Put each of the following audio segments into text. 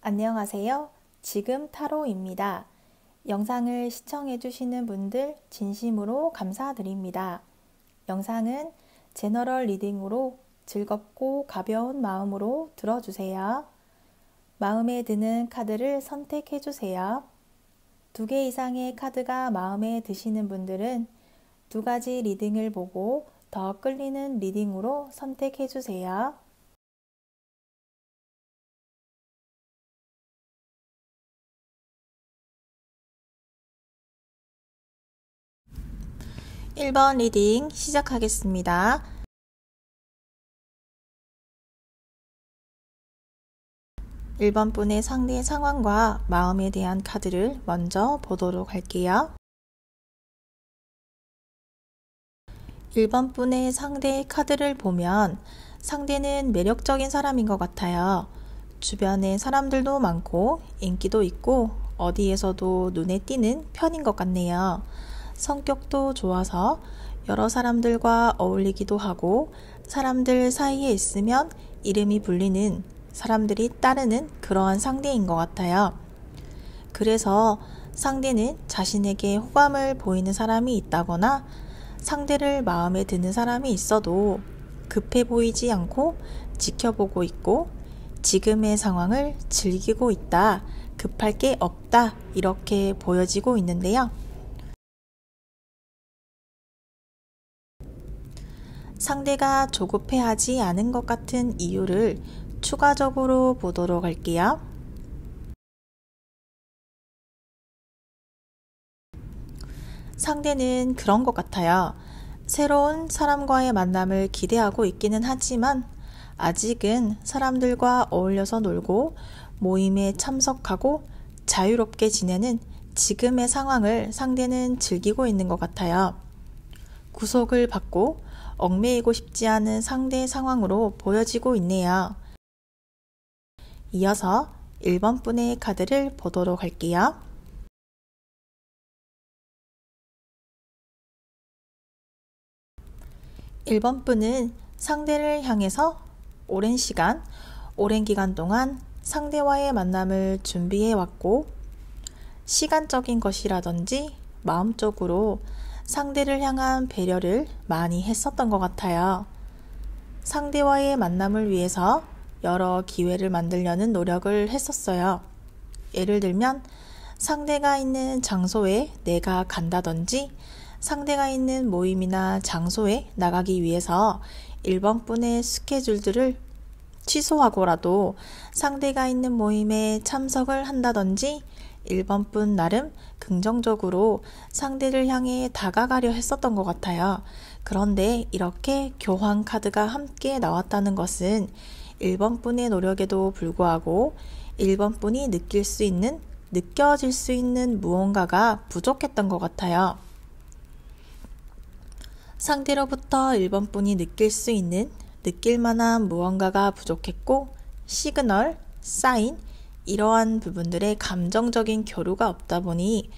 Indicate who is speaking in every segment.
Speaker 1: 안녕하세요. 지금 타로입니다. 영상을 시청해주시는 분들 진심으로 감사드립니다. 영상은 제너럴 리딩으로 즐겁고 가벼운 마음으로 들어주세요. 마음에 드는 카드를 선택해주세요. 2개 이상의 카드가 마음에 드시는 분들은 2가지 리딩을 보고 더 끌리는 리딩으로 선택해주세요. 1번 리딩 시작하겠습니다. 1번 분의 상대의 상황과 마음에 대한 카드를 먼저 보도록 할게요. 1번 분의 상대의 카드를 보면 상대는 매력적인 사람인 것 같아요. 주변에 사람들도 많고 인기도 있고 어디에서도 눈에 띄는 편인 것 같네요. 성격도 좋아서 여러 사람들과 어울리기도 하고 사람들 사이에 있으면 이름이 불리는 사람들이 따르는 그러한 상대인 것 같아요. 그래서 상대는 자신에게 호감을 보이는 사람이 있다거나 상대를 마음에 드는 사람이 있어도 급해 보이지 않고 지켜보고 있고 지금의 상황을 즐기고 있다, 급할 게 없다 이렇게 보여지고 있는데요. 상대가 조급해하지 않은 것 같은 이유를 추가적으로 보도록 할게요. 상대는 그런 것 같아요. 새로운 사람과의 만남을 기대하고 있기는 하지만 아직은 사람들과 어울려서 놀고 모임에 참석하고 자유롭게 지내는 지금의 상황을 상대는 즐기고 있는 것 같아요. 구속을 받고 얽매이고 싶지 않은 상대의 상황으로 보여지고 있네요. 이어서 1번 분의 카드를 보도록 할게요. 1번 분은 상대를 향해서 오랜 기간 동안 상대와의 만남을 준비해왔고 시간적인 것이라든지 마음적으로 상대를 향한 배려를 많이 했었던 것 같아요. 상대와의 만남을 위해서 여러 기회를 만들려는 노력을 했었어요. 예를 들면 상대가 있는 장소에 내가 간다든지 상대가 있는 모임이나 장소에 나가기 위해서 1번 분의 스케줄들을 취소하고라도 상대가 있는 모임에 참석을 한다든지 1번 분 나름 긍정적으로 상대를 향해 다가가려 했었던 것 같아요. 그런데 이렇게 교환 카드가 함께 나왔다는 것은 1번 분의 노력에도 불구하고 1번 분이 느껴질 수 있는 무언가가 부족했던 것 같아요. 상대로부터 1번 분이 느낄 만한 무언가가 부족했고 시그널, 사인, 이러한 부분들의 감정적인 교류가 없다 보니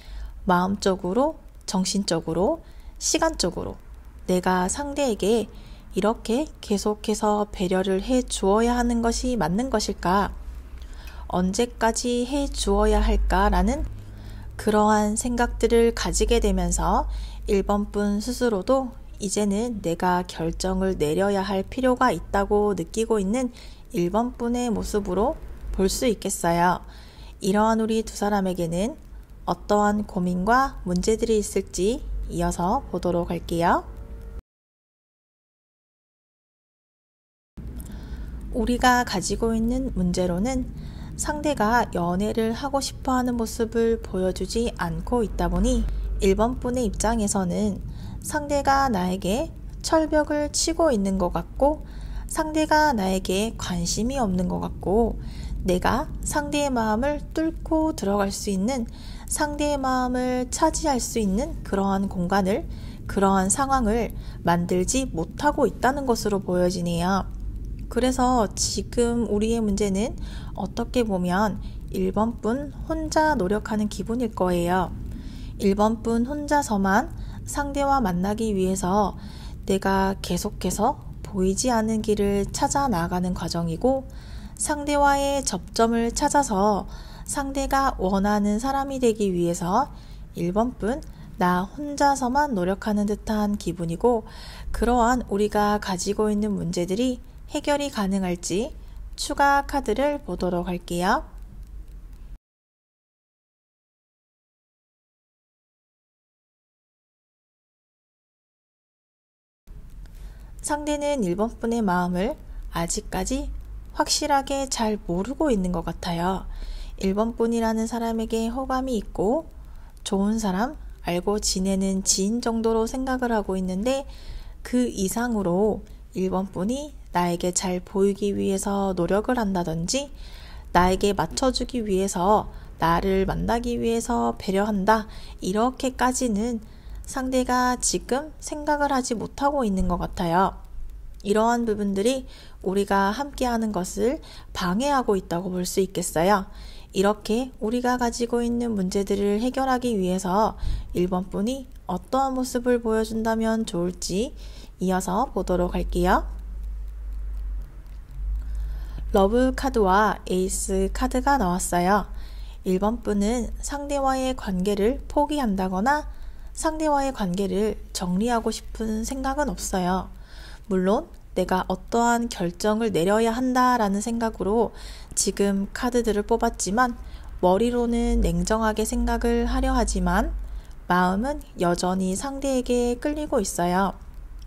Speaker 1: 마음적으로, 정신적으로, 시간적으로 내가 상대에게 이렇게 계속해서 배려를 해 주어야 하는 것이 맞는 것일까? 언제까지 해 주어야 할까라는 그러한 생각들을 가지게 되면서 1번 분 스스로도 이제는 내가 결정을 내려야 할 필요가 있다고 느끼고 있는 1번 분의 모습으로 볼 수 있겠어요. 이러한 우리 두 사람에게는 어떠한 고민과 문제들이 있을지 이어서 보도록 할게요. 우리가 가지고 있는 문제로는 상대가 연애를 하고 싶어하는 모습을 보여주지 않고 있다 보니 1번 분의 입장에서는 상대가 나에게 철벽을 치고 있는 것 같고 상대가 나에게 관심이 없는 것 같고 내가 상대의 마음을 뚫고 들어갈 수 있는 상대의 마음을 차지할 수 있는 그러한 상황을 만들지 못하고 있다는 것으로 보여지네요. 그래서 지금 우리의 문제는 어떻게 보면 1번 분 혼자 노력하는 기분일 거예요. 1번 분 혼자서만 상대와 만나기 위해서 내가 계속해서 보이지 않는 길을 찾아 나가는 과정이고 상대와의 접점을 찾아서 상대가 원하는 사람이 되기 위해서 1번뿐 나 혼자서만 노력하는 듯한 기분이고, 그러한 우리가 가지고 있는 문제들이 해결이 가능할지 추가 카드를 보도록 할게요. 상대는 1번분의 마음을 아직까지 확실하게 잘 모르고 있는 것 같아요. 1번분이라는 사람에게 호감이 있고 좋은 사람, 알고 지내는 지인 정도로 생각을 하고 있는데, 그 이상으로 1번분이 나에게 잘 보이기 위해서 노력을 한다든지, 나에게 맞춰주기 위해서, 나를 만나기 위해서 배려한다, 이렇게까지는 상대가 지금 생각을 하지 못하고 있는 것 같아요. 이러한 부분들이 우리가 함께하는 것을 방해하고 있다고 볼 수 있겠어요. 이렇게 우리가 가지고 있는 문제들을 해결하기 위해서 1번분이 어떠한 모습을 보여준다면 좋을지 이어서 보도록 할게요. 러브 카드와 에이스 카드가 나왔어요. 1번분은 상대와의 관계를 포기한다거나 상대와의 관계를 정리하고 싶은 생각은 없어요. 물론 내가 어떠한 결정을 내려야 한다라는 생각으로 지금 카드들을 뽑았지만, 머리로는 냉정하게 생각을 하려 하지만 마음은 여전히 상대에게 끌리고 있어요.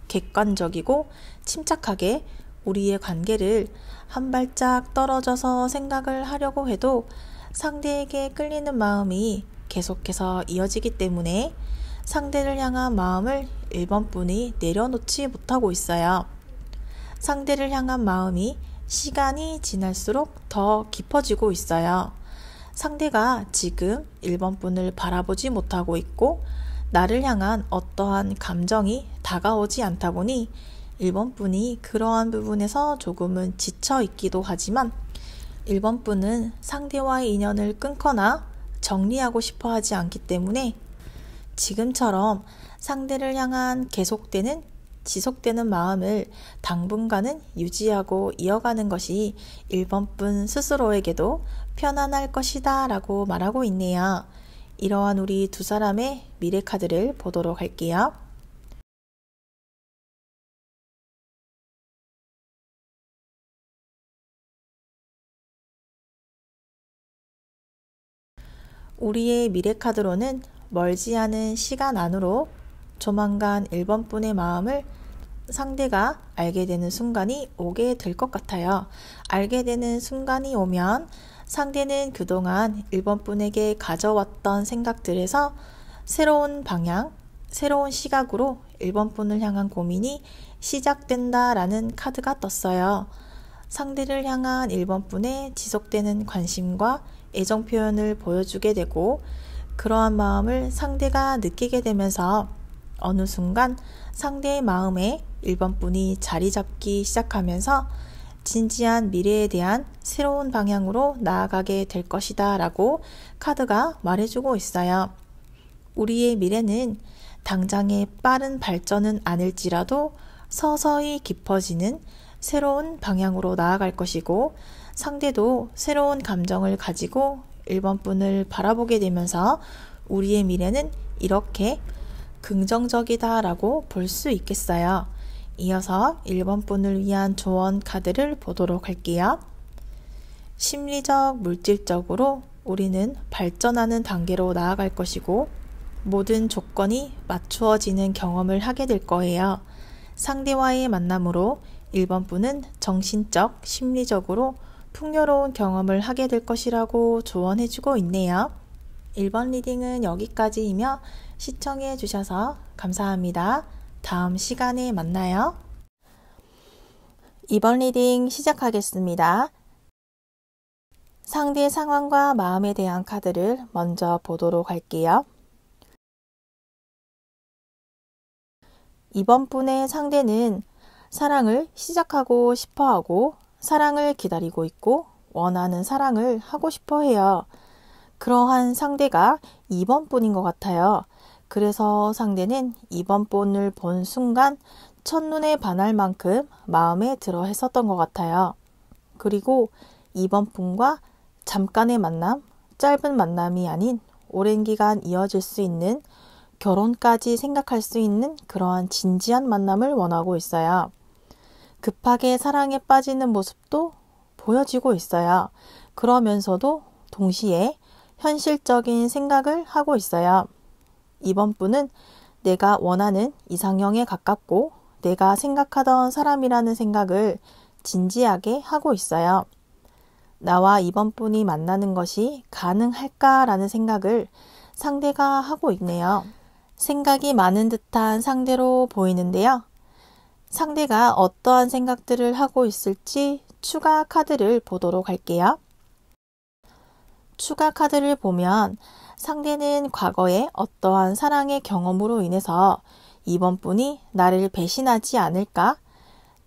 Speaker 1: 객관적이고 침착하게 우리의 관계를 한 발짝 떨어져서 생각을 하려고 해도 상대에게 끌리는 마음이 계속해서 이어지기 때문에 상대를 향한 마음을 1번분이 내려놓지 못하고 있어요. 상대를 향한 마음이 시간이 지날수록 더 깊어지고 있어요. 상대가 지금 1번분을 바라보지 못하고 있고 나를 향한 어떠한 감정이 다가오지 않다 보니 1번분이 그러한 부분에서 조금은 지쳐 있기도 하지만, 1번분은 상대와의 인연을 끊거나 정리하고 싶어 하지 않기 때문에 지금처럼 상대를 향한 지속되는 마음을 당분간은 유지하고 이어가는 것이 1번분 스스로에게도 편안할 것이다 라고 말하고 있네요. 이러한 우리 두 사람의 미래 카드를 보도록 할게요. 우리의 미래 카드로는 멀지 않은 시간 안으로 조만간 1번분의 마음을 상대가 알게 되는 순간이 오게 될 것 같아요. 알게 되는 순간이 오면 상대는 그동안 1번분에게 가져왔던 생각들에서 새로운 방향, 새로운 시각으로 1번분을 향한 고민이 시작된다라는 카드가 떴어요. 상대를 향한 1번분의 지속되는 관심과 애정 표현을 보여주게 되고, 그러한 마음을 상대가 느끼게 되면서 어느 순간 상대의 마음에 1번분이 자리 잡기 시작하면서 진지한 미래에 대한 새로운 방향으로 나아가게 될 것이다 라고 카드가 말해주고 있어요. 우리의 미래는 당장의 빠른 발전은 아닐지라도 서서히 깊어지는 새로운 방향으로 나아갈 것이고, 상대도 새로운 감정을 가지고 1번분을 바라보게 되면서 우리의 미래는 이렇게 긍정적이다 라고 볼 수 있겠어요. 이어서 1번분을 위한 조언 카드를 보도록 할게요. 심리적, 물질적으로 우리는 발전하는 단계로 나아갈 것이고, 모든 조건이 맞추어지는 경험을 하게 될 거예요. 상대와의 만남으로 1번분은 정신적, 심리적으로 풍요로운 경험을 하게 될 것이라고 조언해주고 있네요. 1번 리딩은 여기까지이며 시청해 주셔서 감사합니다. 다음 시간에 만나요. 2번 리딩 시작하겠습니다. 상대 상황과 마음에 대한 카드를 먼저 보도록 할게요. 2번 분의 상대는 사랑을 시작하고 싶어하고 사랑을 기다리고 있고 원하는 사랑을 하고 싶어 해요. 그러한 상대가 2번 분인 것 같아요. 그래서 상대는 2번 분을 본 순간 첫눈에 반할 만큼 마음에 들어 했었던 것 같아요. 그리고 이번 분과 잠깐의 만남, 짧은 만남이 아닌 오랜 기간 이어질 수 있는 결혼까지 생각할 수 있는 그러한 진지한 만남을 원하고 있어요. 급하게 사랑에 빠지는 모습도 보여지고 있어요. 그러면서도 동시에 현실적인 생각을 하고 있어요. 이번 분은 내가 원하는 이상형에 가깝고 내가 생각하던 사람이라는 생각을 진지하게 하고 있어요. 나와 이번 분이 만나는 것이 가능할까라는 생각을 상대가 하고 있네요. 생각이 많은 듯한 상대로 보이는데요. 상대가 어떠한 생각들을 하고 있을지 추가 카드를 보도록 할게요. 추가 카드를 보면 상대는 과거에 어떠한 사랑의 경험으로 인해서 이번 분이 나를 배신하지 않을까?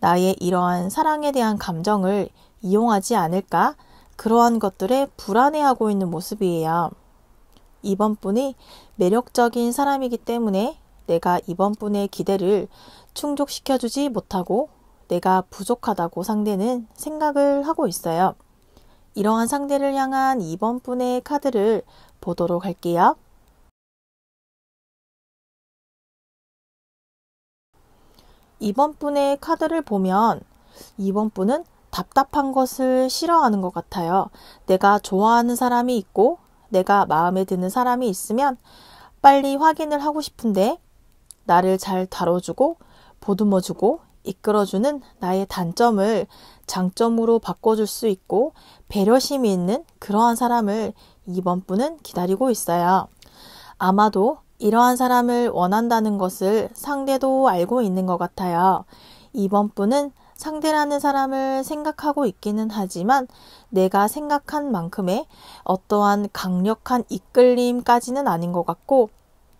Speaker 1: 나의 이러한 사랑에 대한 감정을 이용하지 않을까? 그러한 것들에 불안해하고 있는 모습이에요. 이번 분이 매력적인 사람이기 때문에 내가 이번 분의 기대를 충족시켜주지 못하고 내가 부족하다고 상대는 생각을 하고 있어요. 이러한 상대를 향한 이번 분의 카드를 보도록 할게요. 이번 분의 카드를 보면 이번 분은 답답한 것을 싫어하는 것 같아요. 내가 좋아하는 사람이 있고 내가 마음에 드는 사람이 있으면 빨리 확인을 하고 싶은데 나를 잘 다뤄주고 보듬어주고 이끌어주는 나의 단점을 장점으로 바꿔줄 수 있고 배려심이 있는 그러한 사람을 이번 분은 기다리고 있어요. 아마도 이러한 사람을 원한다는 것을 상대도 알고 있는 것 같아요. 이번 분은 상대라는 사람을 생각하고 있기는 하지만 내가 생각한 만큼의 어떠한 강력한 이끌림까지는 아닌 것 같고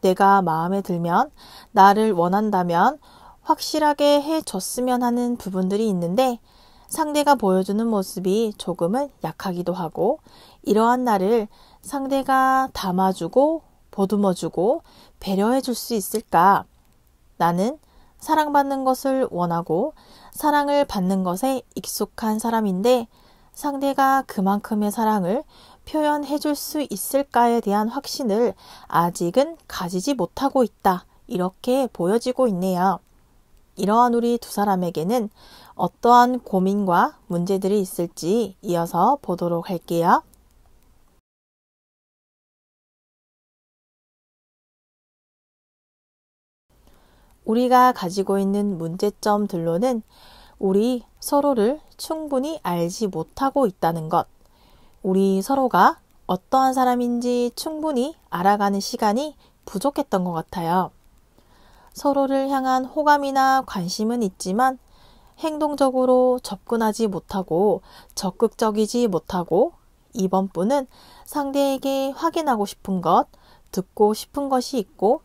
Speaker 1: 내가 마음에 들면 나를 원한다면 확실하게 해줬으면 하는 부분들이 있는데 상대가 보여주는 모습이 조금은 약하기도 하고 이러한 나를 상대가 담아주고 보듬어주고 배려해줄 수 있을까? 나는 사랑받는 것을 원하고 사랑을 받는 것에 익숙한 사람인데 상대가 그만큼의 사랑을 표현해줄 수 있을까에 대한 확신을 아직은 가지지 못하고 있다. 이렇게 보여지고 있네요. 이러한 우리 두 사람에게는 어떠한 고민과 문제들이 있을지 이어서 보도록 할게요. 우리가 가지고 있는 문제점들로는 우리 서로를 충분히 알지 못하고 있다는 것, 우리 서로가 어떠한 사람인지 충분히 알아가는 시간이 부족했던 것 같아요. 서로를 향한 호감이나 관심은 있지만 행동적으로 접근하지 못하고 적극적이지 못하고 이번 분은 상대에게 확인하고 싶은 것, 듣고 싶은 것이 있고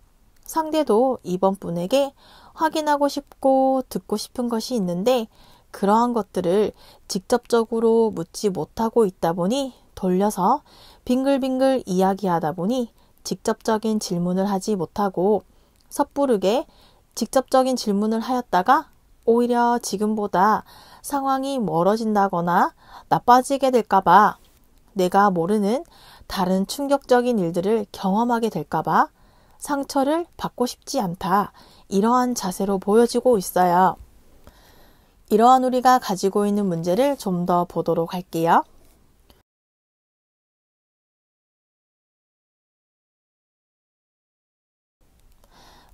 Speaker 1: 상대도 이번 분에게 확인하고 싶고 듣고 싶은 것이 있는데 그러한 것들을 직접적으로 묻지 못하고 있다 보니 돌려서 빙글빙글 이야기하다 보니 직접적인 질문을 하지 못하고 섣부르게 직접적인 질문을 하였다가 오히려 지금보다 상황이 멀어진다거나 나빠지게 될까봐 내가 모르는 다른 충격적인 일들을 경험하게 될까봐 상처를 받고 싶지 않다. 이러한 자세로 보여지고 있어요. 이러한 우리가 가지고 있는 문제를 좀 더 보도록 할게요.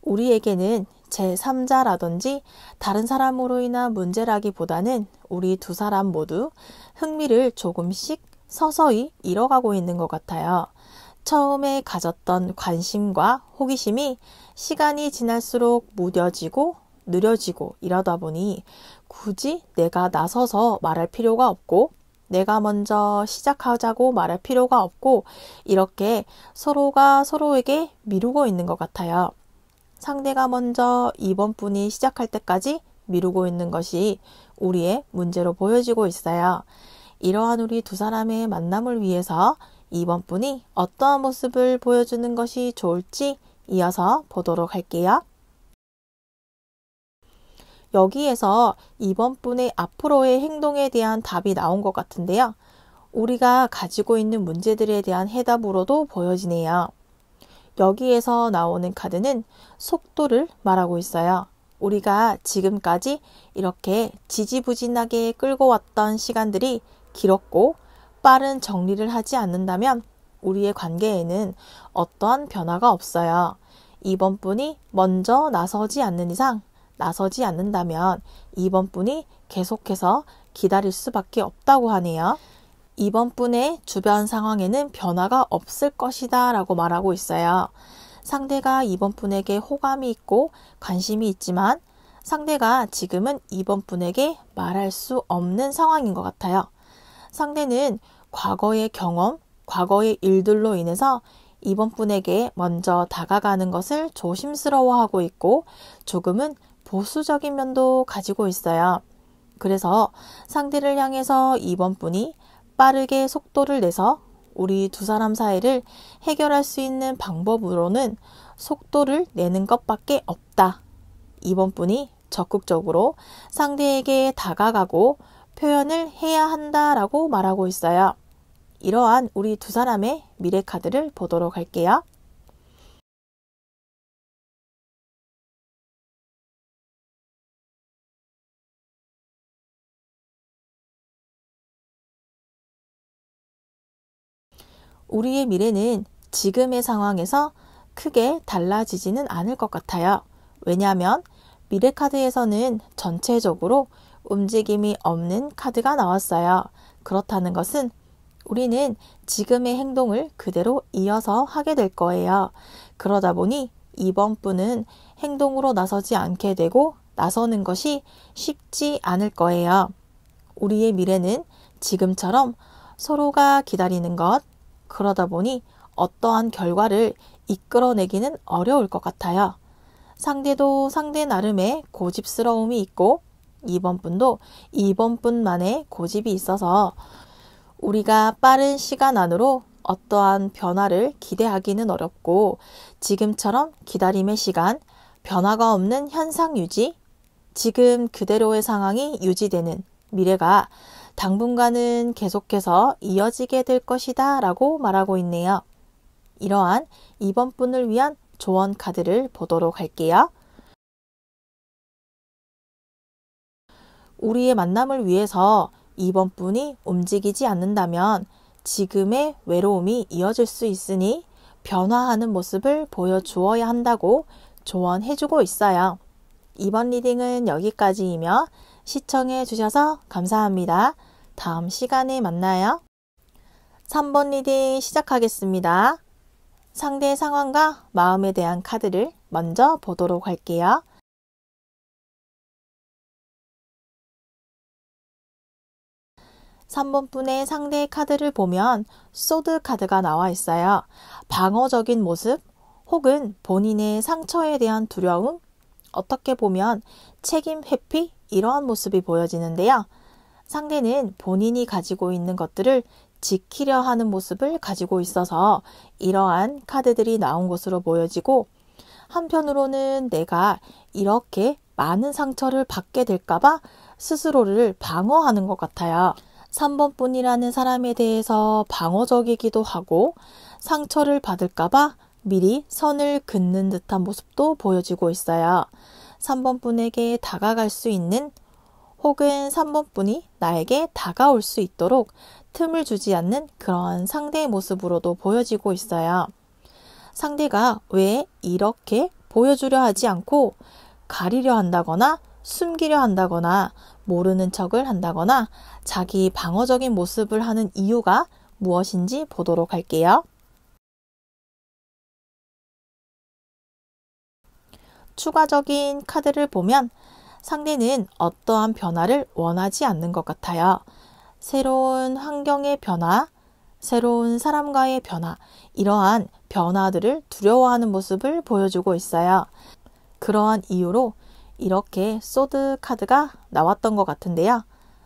Speaker 1: 우리에게는 제3자라든지 다른 사람으로 인한 문제라기보다는 우리 두 사람 모두 흥미를 조금씩 서서히 잃어가고 있는 것 같아요. 처음에 가졌던 관심과 호기심이 시간이 지날수록 무뎌지고 느려지고 이러다 보니 굳이 내가 나서서 말할 필요가 없고 내가 먼저 시작하자고 말할 필요가 없고 이렇게 서로가 서로에게 미루고 있는 것 같아요. 상대가 먼저 이번 분이 시작할 때까지 미루고 있는 것이 우리의 문제로 보여지고 있어요. 이러한 우리 두 사람의 만남을 위해서 이번 분이 어떠한 모습을 보여주는 것이 좋을지 이어서 보도록 할게요. 여기에서 이번 분의 앞으로의 행동에 대한 답이 나온 것 같은데요. 우리가 가지고 있는 문제들에 대한 해답으로도 보여지네요. 여기에서 나오는 카드는 속도를 말하고 있어요. 우리가 지금까지 이렇게 지지부진하게 끌고 왔던 시간들이 길었고 빠른 정리를 하지 않는다면 우리의 관계에는 어떠한 변화가 없어요. 이번 분이 먼저 나서지 않는 이상, 나서지 않는다면 이번 분이 계속해서 기다릴 수밖에 없다고 하네요. 이번 분의 주변 상황에는 변화가 없을 것이다 라고 말하고 있어요. 상대가 이번 분에게 호감이 있고 관심이 있지만 상대가 지금은 이번 분에게 말할 수 없는 상황인 것 같아요. 상대는 과거의 경험, 과거의 일들로 인해서 이번 분에게 먼저 다가가는 것을 조심스러워하고 있고 조금은 보수적인 면도 가지고 있어요. 그래서 상대를 향해서 이번 분이 빠르게 속도를 내서 우리 두 사람 사이를 해결할 수 있는 방법으로는 속도를 내는 것밖에 없다. 이번 분이 적극적으로 상대에게 다가가고 표현을 해야 한다라고 말하고 있어요. 이러한 우리 두 사람의 미래 카드를 보도록 할게요. 우리의 미래는 지금의 상황에서 크게 달라지지는 않을 것 같아요. 왜냐하면 미래 카드에서는 전체적으로 움직임이 없는 카드가 나왔어요. 그렇다는 것은 우리는 지금의 행동을 그대로 이어서 하게 될 거예요. 그러다 보니 이번 분은 행동으로 나서지 않게 되고 나서는 것이 쉽지 않을 거예요. 우리의 미래는 지금처럼 서로가 기다리는 것, 그러다 보니 어떠한 결과를 이끌어내기는 어려울 것 같아요. 상대도 상대 나름의 고집스러움이 있고 이번 분도 이번 분만의 고집이 있어서 우리가 빠른 시간 안으로 어떠한 변화를 기대하기는 어렵고 지금처럼 기다림의 시간, 변화가 없는 현상 유지, 지금 그대로의 상황이 유지되는 미래가 당분간은 계속해서 이어지게 될 것이다 라고 말하고 있네요. 이러한 이번 분을 위한 조언 카드를 보도록 할게요. 우리의 만남을 위해서 이번 분이 움직이지 않는다면 지금의 외로움이 이어질 수 있으니 변화하는 모습을 보여주어야 한다고 조언해주고 있어요. 이번 리딩은 여기까지이며 시청해 주셔서 감사합니다. 다음 시간에 만나요. 3번 리딩 시작하겠습니다. 상대 상황과 마음에 대한 카드를 먼저 보도록 할게요. 3번 분의 상대의 카드를 보면 소드 카드가 나와 있어요. 방어적인 모습 혹은 본인의 상처에 대한 두려움, 어떻게 보면 책임 회피 이러한 모습이 보여지는데요. 상대는 본인이 가지고 있는 것들을 지키려 하는 모습을 가지고 있어서 이러한 카드들이 나온 것으로 보여지고 한편으로는 내가 이렇게 많은 상처를 받게 될까봐 스스로를 방어하는 것 같아요. 3번 분이라는 사람에 대해서 방어적이기도 하고 상처를 받을까봐 미리 선을 긋는 듯한 모습도 보여지고 있어요. 3번 분에게 다가갈 수 있는 혹은 3번 분이 나에게 다가올 수 있도록 틈을 주지 않는 그런 상대의 모습으로도 보여지고 있어요. 상대가 왜 이렇게 보여주려 하지 않고 가리려 한다거나 숨기려 한다거나 모르는 척을 한다거나 자기 방어적인 모습을 하는 이유가 무엇인지 보도록 할게요. 추가적인 카드를 보면 상대는 어떠한 변화를 원하지 않는 것 같아요. 새로운 환경의 변화, 새로운 사람과의 변화, 이러한 변화들을 두려워하는 모습을 보여주고 있어요. 그러한 이유로 이렇게 소드 카드가 나왔던 것 같은데요.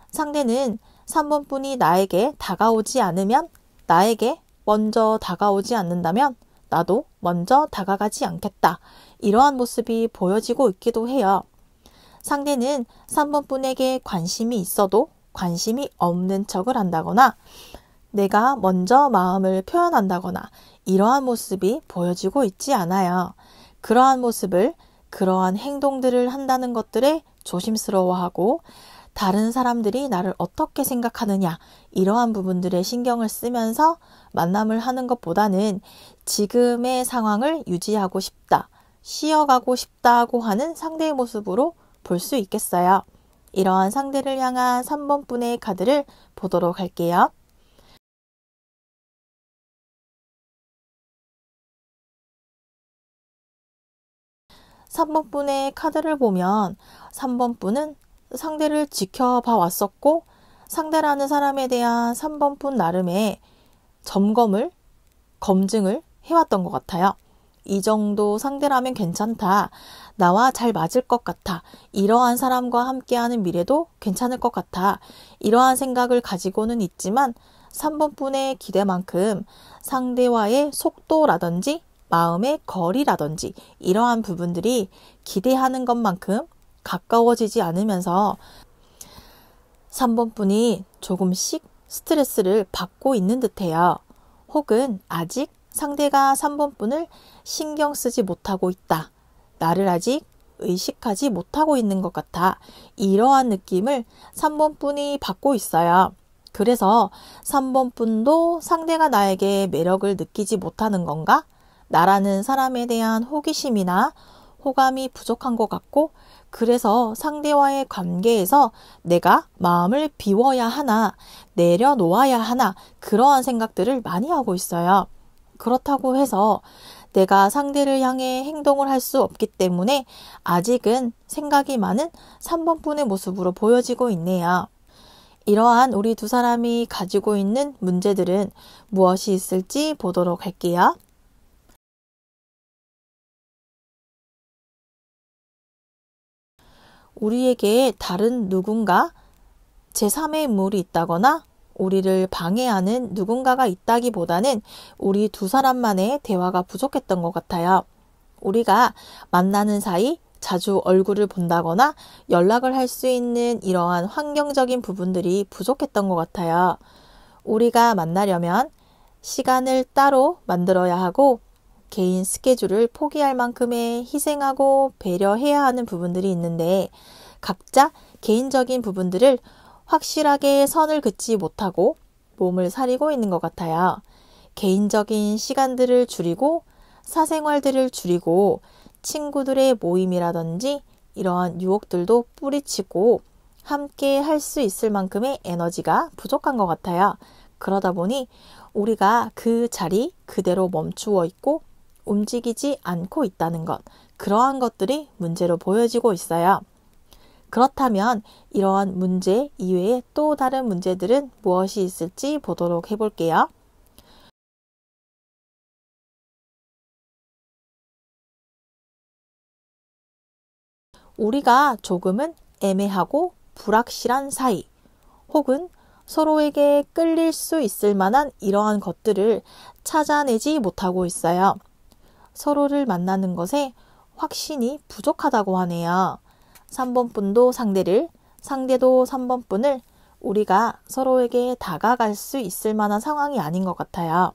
Speaker 1: 상대는 3번 분이 나에게 다가오지 않으면, 나에게 먼저 다가오지 않는다면 나도 먼저 다가가지 않겠다. 이러한 모습이 보여지고 있기도 해요. 상대는 3번 분에게 관심이 있어도 관심이 없는 척을 한다거나 내가 먼저 마음을 표현한다거나 이러한 모습이 보여지고 있지 않아요. 그러한 모습을, 그러한 행동들을 한다는 것들에 조심스러워하고 다른 사람들이 나를 어떻게 생각하느냐 이러한 부분들에 신경을 쓰면서 만남을 하는 것보다는 지금의 상황을 유지하고 싶다, 쉬어가고 싶다고 하는 상대의 모습으로 볼 수 있겠어요. 이러한 상대를 향한 3번 분의 카드를 보도록 할게요. (3번) 분의 카드를 보면 3번 분은 상대를 지켜봐 왔었고 상대라는 사람에 대한 3번 분 나름의 검증을 해왔던 것 같아요. 이 정도 상대라면 괜찮다. 나와 잘 맞을 것 같아. 이러한 사람과 함께하는 미래도 괜찮을 것 같아. 이러한 생각을 가지고는 있지만 3번 분의 기대만큼 상대와의 속도라든지 마음의 거리라든지 이러한 부분들이 기대하는 것만큼 가까워지지 않으면서 3번 분이 조금씩 스트레스를 받고 있는 듯해요. 혹은 아직 상대가 3번 분을 신경 쓰지 못하고 있다. 나를 아직 의식하지 못하고 있는 것 같아. 이러한 느낌을 3번 분이 받고 있어요. 그래서 3번 분도 상대가 나에게 매력을 느끼지 못하는 건가? 나라는 사람에 대한 호기심이나 호감이 부족한 것 같고 그래서 상대와의 관계에서 내가 마음을 비워야 하나, 내려놓아야 하나 그러한 생각들을 많이 하고 있어요. 그렇다고 해서 내가 상대를 향해 행동을 할 수 없기 때문에 아직은 생각이 많은 3번 분의 모습으로 보여지고 있네요. 이러한 우리 두 사람이 가지고 있는 문제들은 무엇이 있을지 보도록 할게요. 우리에게 다른 누군가, 제3의 인물이 있다거나 우리를 방해하는 누군가가 있다기보다는 우리 두 사람만의 대화가 부족했던 것 같아요. 우리가 만나는 사이 자주 얼굴을 본다거나 연락을 할 수 있는 이러한 환경적인 부분들이 부족했던 것 같아요. 우리가 만나려면 시간을 따로 만들어야 하고 개인 스케줄을 포기할 만큼의 희생하고 배려해야 하는 부분들이 있는데 각자 개인적인 부분들을 확실하게 선을 긋지 못하고 몸을 사리고 있는 것 같아요. 개인적인 시간들을 줄이고 사생활들을 줄이고 친구들의 모임이라든지 이러한 유혹들도 뿌리치고 함께 할 수 있을 만큼의 에너지가 부족한 것 같아요. 그러다 보니 우리가 그 자리 그대로 멈추어 있고 움직이지 않고 있다는 것, 그러한 것들이 문제로 보여지고 있어요. 그렇다면 이러한 문제 이외에 또 다른 문제들은 무엇이 있을지 보도록 해볼게요. 우리가 조금은 애매하고 불확실한 사이, 혹은 서로에게 끌릴 수 있을 만한 이러한 것들을 찾아내지 못하고 있어요. 서로를 만나는 것에 확신이 부족하다고 하네요. 3번 분도 상대도 3번 분을 우리가 서로에게 다가갈 수 있을 만한 상황이 아닌 것 같아요.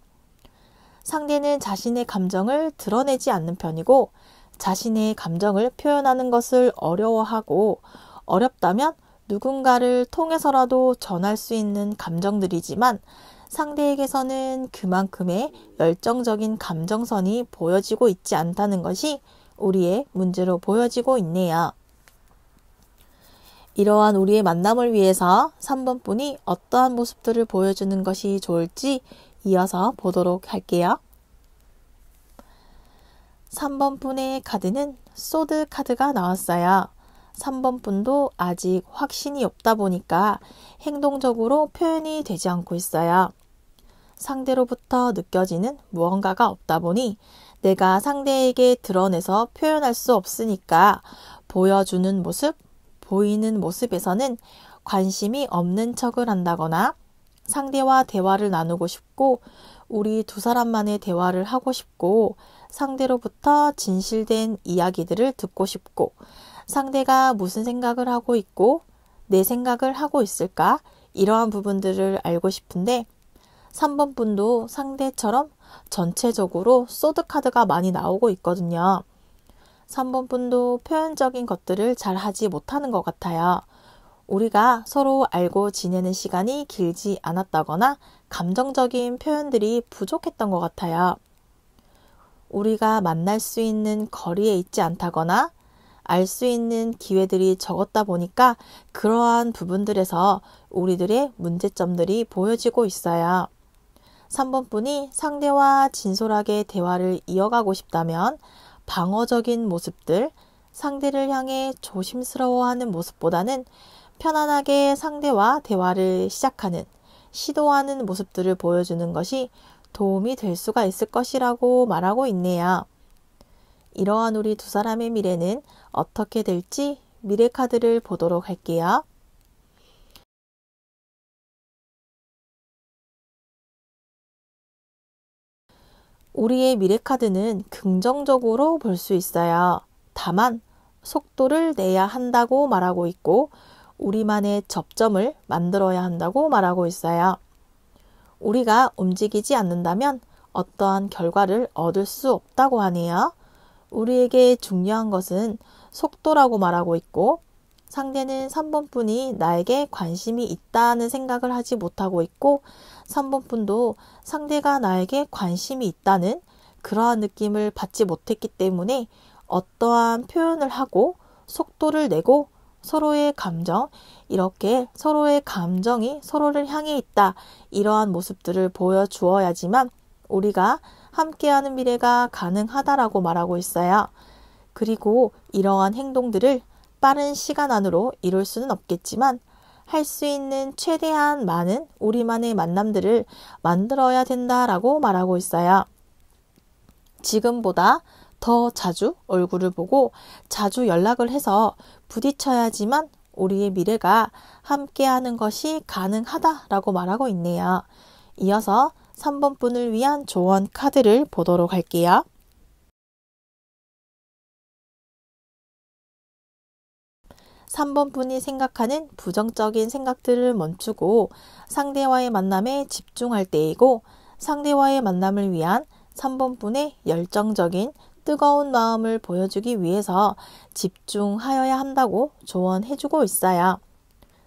Speaker 1: 상대는 자신의 감정을 드러내지 않는 편이고 자신의 감정을 표현하는 것을 어려워하고 어렵다면 누군가를 통해서라도 전할 수 있는 감정들이지만 상대에게서는 그만큼의 열정적인 감정선이 보여지고 있지 않다는 것이 우리의 문제로 보여지고 있네요. 이러한 우리의 만남을 위해서 3번 분이 어떠한 모습들을 보여주는 것이 좋을지 이어서 보도록 할게요. 3번 분의 카드는 소드 카드가 나왔어요. 3번 분도 아직 확신이 없다 보니까 행동적으로 표현이 되지 않고 있어요. 상대로부터 느껴지는 무언가가 없다 보니 내가 상대에게 드러내서 표현할 수 없으니까 보여주는 모습, 보이는 모습에서는 관심이 없는 척을 한다거나 상대와 대화를 나누고 싶고 우리 두 사람만의 대화를 하고 싶고 상대로부터 진실된 이야기들을 듣고 싶고 상대가 무슨 생각을 하고 있고 내 생각을 하고 있을까? 이러한 부분들을 알고 싶은데 3번 분도 상대처럼 전체적으로 소드 카드가 많이 나오고 있거든요. 3번 분도 표현적인 것들을 잘 하지 못하는 것 같아요. 우리가 서로 알고 지내는 시간이 길지 않았다거나 감정적인 표현들이 부족했던 것 같아요. 우리가 만날 수 있는 거리에 있지 않다거나 알 수 있는 기회들이 적었다 보니까 그러한 부분들에서 우리들의 문제점들이 보여지고 있어요. 3번 분이 상대와 진솔하게 대화를 이어가고 싶다면 방어적인 모습들, 상대를 향해 조심스러워하는 모습보다는 편안하게 상대와 대화를 시작하는, 시도하는 모습들을 보여주는 것이 도움이 될 수가 있을 것이라고 말하고 있네요. 이러한 우리 두 사람의 미래는 어떻게 될지 미래 카드를 보도록 할게요. 우리의 미래 카드는 긍정적으로 볼 수 있어요. 다만 속도를 내야 한다고 말하고 있고 우리만의 접점을 만들어야 한다고 말하고 있어요. 우리가 움직이지 않는다면 어떠한 결과를 얻을 수 없다고 하네요. 우리에게 중요한 것은 속도라고 말하고 있고 상대는 3번 분이 나에게 관심이 있다는 생각을 하지 못하고 있고 3번 분도 상대가 나에게 관심이 있다는 그러한 느낌을 받지 못했기 때문에 어떠한 표현을 하고 속도를 내고 서로의 감정, 이렇게 서로의 감정이 서로를 향해 있다. 이러한 모습들을 보여주어야지만 우리가 함께하는 미래가 가능하다라고 말하고 있어요. 그리고 이러한 행동들을 빠른 시간 안으로 이룰 수는 없겠지만 할 수 있는 최대한 많은 우리만의 만남들을 만들어야 된다라고 말하고 있어요. 지금보다 더 자주 얼굴을 보고 자주 연락을 해서 부딪혀야지만 우리의 미래가 함께하는 것이 가능하다라고 말하고 있네요. 이어서 3번 분을 위한 조언 카드를 보도록 할게요. 3번 분이 생각하는 부정적인 생각들을 멈추고 상대와의 만남에 집중할 때이고 상대와의 만남을 위한 3번 분의 열정적인 뜨거운 마음을 보여주기 위해서 집중하여야 한다고 조언해주고 있어요.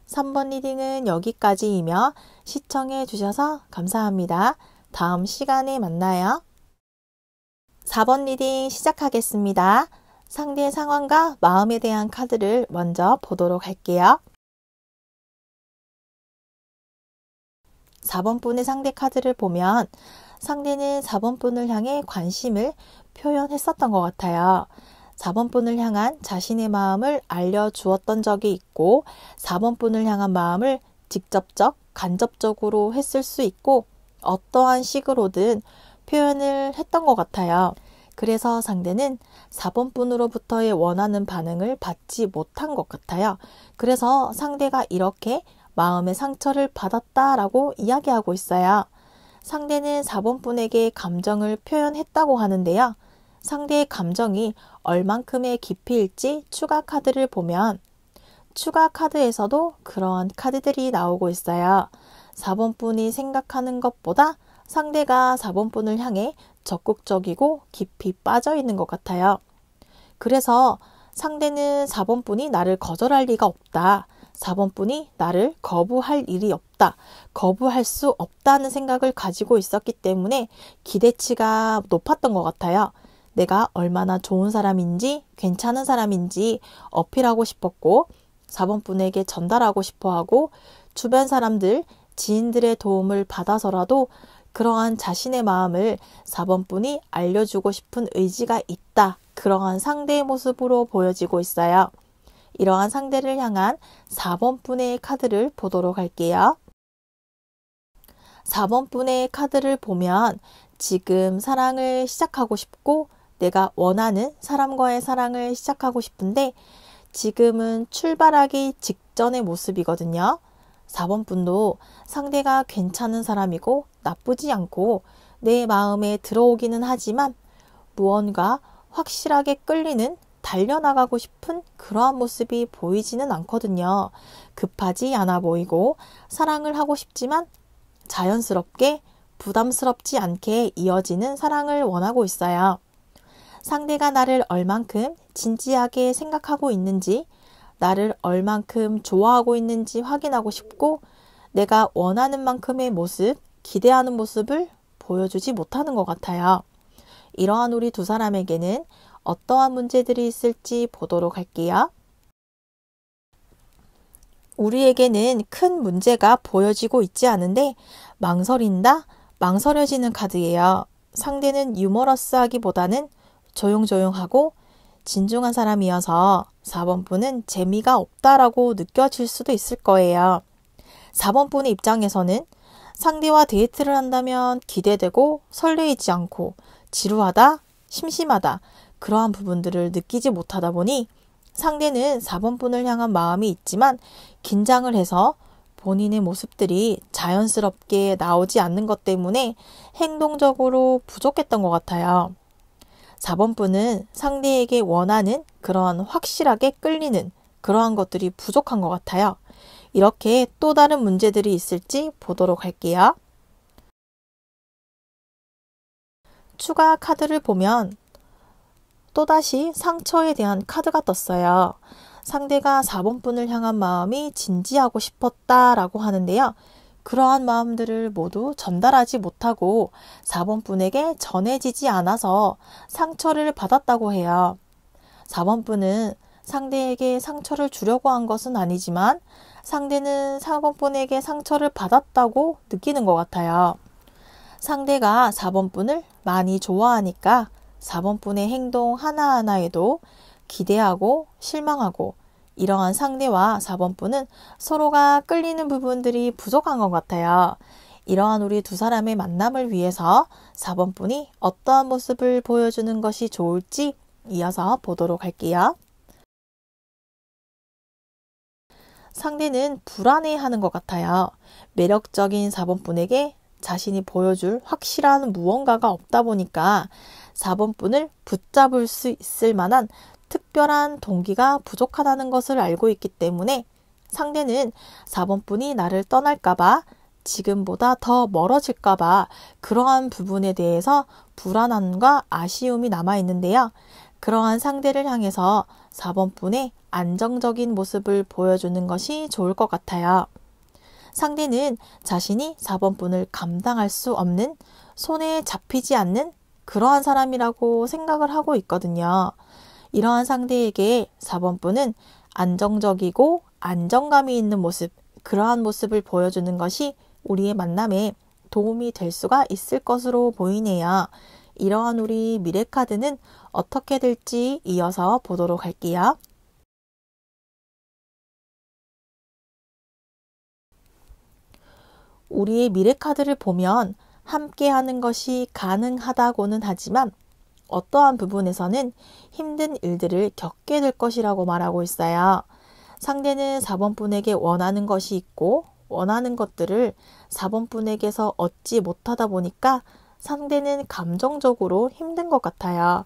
Speaker 1: 3번 리딩은 여기까지이며 시청해 주셔서 감사합니다. 다음 시간에 만나요. 4번 리딩 시작하겠습니다. 상대 상황과 마음에 대한 카드를 먼저 보도록 할게요. 4번 분의 상대 카드를 보면 상대는 4번 분을 향해 관심을 표현했었던 것 같아요. 4번 분을 향한 자신의 마음을 알려주었던 적이 있고 4번 분을 향한 마음을 직접적, 간접적으로 했을 수 있고 어떠한 식으로든 표현을 했던 것 같아요. 그래서 상대는 4번 분으로부터의 원하는 반응을 받지 못한 것 같아요. 그래서 상대가 이렇게 마음의 상처를 받았다라고 이야기하고 있어요. 상대는 4번 분에게 감정을 표현했다고 하는데요. 상대의 감정이 얼만큼의 깊이일지 추가 카드를 보면 추가 카드에서도 그러한 카드들이 나오고 있어요. 4번 분이 생각하는 것보다 상대가 4번 분을 향해 적극적이고 깊이 빠져 있는 것 같아요. 그래서 상대는 4번 분이 나를 거절할 리가 없다. 4번 분이 나를 거부할 일이 없다. 거부할 수 없다는 생각을 가지고 있었기 때문에 기대치가 높았던 것 같아요. 내가 얼마나 좋은 사람인지 괜찮은 사람인지 어필하고 싶었고 4번 분에게 전달하고 싶어하고 주변 사람들, 지인들의 도움을 받아서라도 그러한 자신의 마음을 4번 분이 알려주고 싶은 의지가 있다. 그러한 상대의 모습으로 보여지고 있어요. 이러한 상대를 향한 4번 분의 카드를 보도록 할게요. 4번 분의 카드를 보면 지금 사랑을 시작하고 싶고 내가 원하는 사람과의 사랑을 시작하고 싶은데 지금은 출발하기 직전의 모습이거든요. 4번 분도 상대가 괜찮은 사람이고 나쁘지 않고 내 마음에 들어오기는 하지만 무언가 확실하게 끌리는 달려나가고 싶은 그러한 모습이 보이지는 않거든요. 급하지 않아 보이고 사랑을 하고 싶지만 자연스럽게 부담스럽지 않게 이어지는 사랑을 원하고 있어요. 상대가 나를 얼만큼 진지하게 생각하고 있는지, 나를 얼만큼 좋아하고 있는지 확인하고 싶고, 내가 원하는 만큼의 모습, 기대하는 모습을 보여주지 못하는 것 같아요. 이러한 우리 두 사람에게는 어떠한 문제들이 있을지 보도록 할게요. 우리에게는 큰 문제가 보여지고 있지 않은데 망설인다? 망설여지는 카드예요. 상대는 유머러스하기보다는 조용조용하고 진중한 사람이어서 4번 분은 재미가 없다라고 느껴질 수도 있을 거예요. 4번 분의 입장에서는 상대와 데이트를 한다면 기대되고 설레이지 않고 지루하다, 심심하다 그러한 부분들을 느끼지 못하다 보니 상대는 4번 분을 향한 마음이 있지만 긴장을 해서 본인의 모습들이 자연스럽게 나오지 않는 것 때문에 행동적으로 부족했던 것 같아요. 4번 분은 상대에게 원하는 그러한 확실하게 끌리는 그러한 것들이 부족한 것 같아요. 이렇게 또 다른 문제들이 있을지 보도록 할게요. 추가 카드를 보면 또다시 상처에 대한 카드가 떴어요. 상대가 4번 분을 향한 마음이 진지하고 싶었다라고 하는데요. 그러한 마음들을 모두 전달하지 못하고 4번 분에게 전해지지 않아서 상처를 받았다고 해요. 4번 분은 상대에게 상처를 주려고 한 것은 아니지만 상대는 4번 분에게 상처를 받았다고 느끼는 것 같아요. 상대가 4번 분을 많이 좋아하니까 4번 분의 행동 하나하나에도 기대하고 실망하고 이러한 상대와 4번 분은 서로가 끌리는 부분들이 부족한 것 같아요. 이러한 우리 두 사람의 만남을 위해서 4번 분이 어떠한 모습을 보여주는 것이 좋을지 이어서 보도록 할게요. 상대는 불안해하는 것 같아요. 매력적인 4번 분에게 자신이 보여줄 확실한 무언가가 없다 보니까 4번 분을 붙잡을 수 있을 만한 특별한 동기가 부족하다는 것을 알고 있기 때문에 상대는 4번 분이 나를 떠날까봐 지금보다 더 멀어질까봐 그러한 부분에 대해서 불안함과 아쉬움이 남아있는데요. 그러한 상대를 향해서 4번 분의 안정적인 모습을 보여주는 것이 좋을 것 같아요. 상대는 자신이 4번 분을 감당할 수 없는 손에 잡히지 않는 그러한 사람이라고 생각을 하고 있거든요. 이러한 상대에게 4번 분은 안정적이고 안정감이 있는 모습, 그러한 모습을 보여주는 것이 우리의 만남에 도움이 될 수가 있을 것으로 보이네요. 이러한 우리 미래카드는 어떻게 될지 이어서 보도록 할게요. 우리의 미래카드를 보면 함께 하는 것이 가능하다고는 하지만 어떠한 부분에서는 힘든 일들을 겪게 될 것이라고 말하고 있어요. 상대는 4번 분에게 원하는 것이 있고 원하는 것들을 4번 분에게서 얻지 못하다 보니까 상대는 감정적으로 힘든 것 같아요.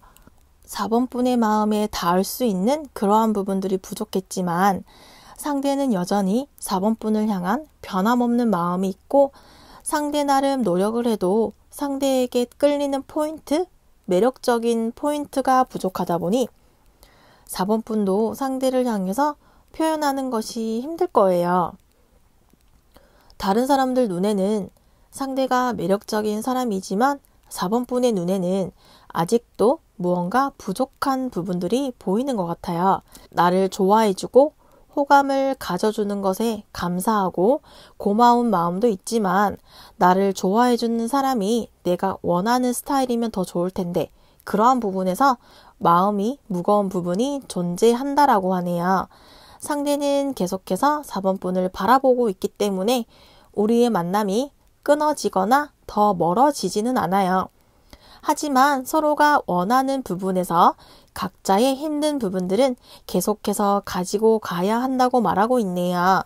Speaker 1: 4번 분의 마음에 닿을 수 있는 그러한 부분들이 부족했지만 상대는 여전히 4번 분을 향한 변함없는 마음이 있고 상대 나름 노력을 해도 상대에게 끌리는 포인트, 매력적인 포인트가 부족하다 보니 4번 분도 상대를 향해서 표현하는 것이 힘들 거예요. 다른 사람들 눈에는 상대가 매력적인 사람이지만 4번 분의 눈에는 아직도 무언가 부족한 부분들이 보이는 것 같아요. 나를 좋아해주고 호감을 가져주는 것에 감사하고 고마운 마음도 있지만 나를 좋아해주는 사람이 내가 원하는 스타일이면 더 좋을 텐데 그러한 부분에서 마음이 무거운 부분이 존재한다라고 하네요. 상대는 계속해서 4번 분을 바라보고 있기 때문에 우리의 만남이 끊어지거나 더 멀어지지는 않아요. 하지만 서로가 원하는 부분에서 각자의 힘든 부분들은 계속해서 가지고 가야 한다고 말하고 있네요.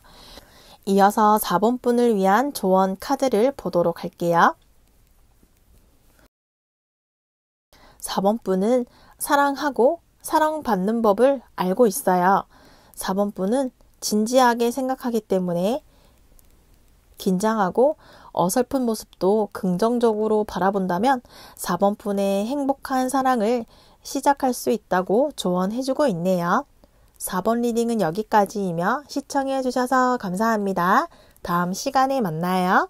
Speaker 1: 이어서 4번 분을 위한 조언 카드를 보도록 할게요. 4번 분은 사랑하고 사랑받는 법을 알고 있어요. 4번 분은 진지하게 생각하기 때문에 긴장하고 어설픈 모습도 긍정적으로 바라본다면 4번 분의 행복한 사랑을 시작할 수 있다고 조언해주고 있네요. 4번 리딩은 여기까지이며 시청해주셔서 감사합니다. 다음 시간에 만나요.